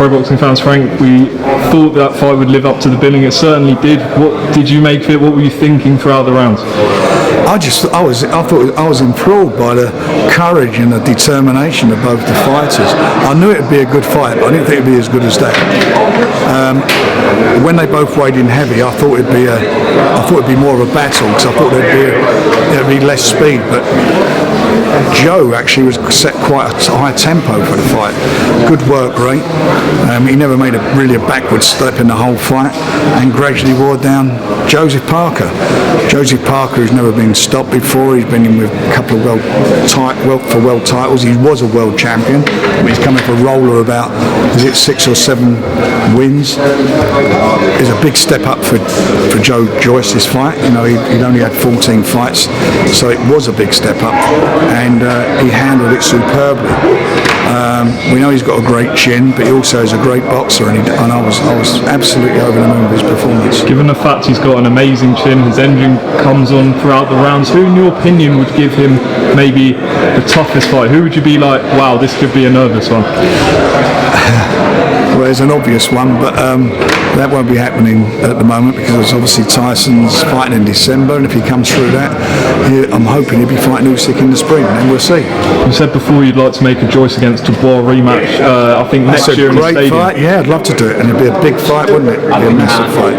Pro Boxing Fans, Frank, we thought that fight would live up to the billing. It certainly did. What did you make of it? What were you thinking throughout the rounds? I thought I was enthralled by the courage and the determination of both the fighters. I knew it would be a good fight, but I didn't think it would be as good as that. When they both weighed in heavy, I thought it'd be more of a battle, because I thought there'd be less speed. But Joe actually was set quite a high tempo for the fight. Good work rate. He never made really a backward step in the whole fight, and gradually wore down Joyce-Parker. Joyce-Parker has never been stopped before. He's been in with a couple of world titles. He was a world champion. He's coming for a roller about 6 or 7 wins. It's a big step up for Joe Joyce this fight. He'd only had 14 fights, so it was a big step up, and he handled it superbly. We know he's got a great chin, but he also is a great boxer, and I was absolutely over the moon with his performance. Given the fact he's got an amazing chin, his engine comes on throughout the rounds, who in your opinion would give him maybe the toughest fight? Who would you be like, wow, this could be a nervous one? Well, there's an obvious one, but that won't be happening at the moment, because obviously Tyson's fighting in December, and if he comes through that, I'm hoping he'll be fighting Usyk in the spring, and we'll see. You said before you'd like to make a Joyce against Dubois rematch, I think next year in the stadium. That's a great fight, yeah, I'd love to do it, and it'd be a big fight, wouldn't it? It'd be a massive fight.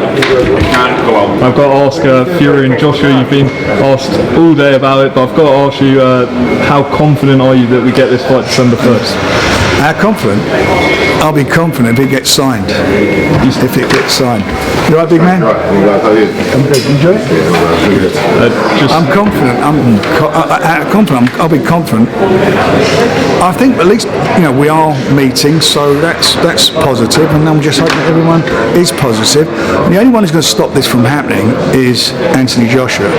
I've got to ask Fury and Joshua, you've been asked all day about it, but I've got to ask you, how confident are you that we get this fight December 1st? How confident? I'll be confident if it gets signed. If it gets signed. You right, big man? I'm good. Enjoy it? I'm confident. I'll be confident. I think at least we are meeting, so that's positive, and I'm just hoping that everyone is positive. And the only one who's going to stop this from happening is Anthony Joshua.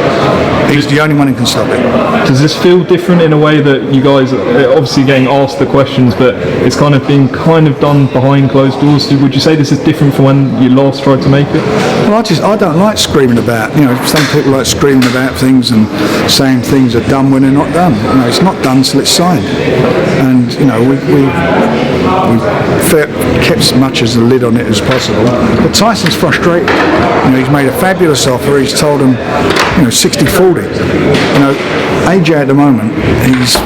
He's the only one who can stop it. Does this feel different in a way that you guys are obviously getting asked the questions, but it's kind of been done behind closed doors? Would you say this is different from when you last tried to make it? Well, I don't like screaming about. Some people like screaming about things and saying things are done when they're not done. It's not done till it's signed, and we kept as much as the lid on it as possible. But Tyson's frustrated. He's made a fabulous offer. He's told him, 60-40. AJ at the moment, he's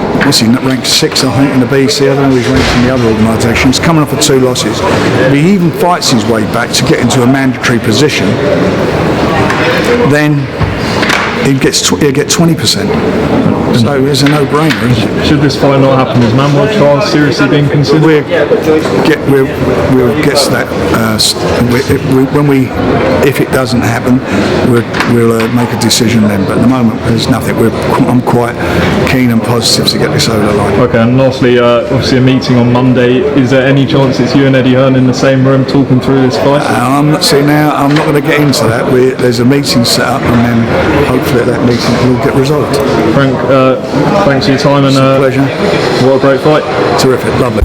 ranked 6th, I think, in the BC. I don't know if he's ranked in the other organisations. Coming off of 2 losses, if he even fights his way back to get into a mandatory position, then he'll get 20%. So it's a no-brainer, isn't it? Should this fight not happen, is Manuel Charr seriously being considered? We'll get to that if it doesn't happen, we'll make a decision then. But at the moment, there's nothing. I'm quite keen and positive to get this over the line. Okay, and lastly, obviously a meeting on Monday. Is there any chance it's you and Eddie Hearn in the same room talking through this fight? I'm not going to get into that. There's a meeting set up, and then hopefully at that meeting will get resolved. Frank, thanks for your time, and it's a pleasure. What a great fight. Terrific, lovely.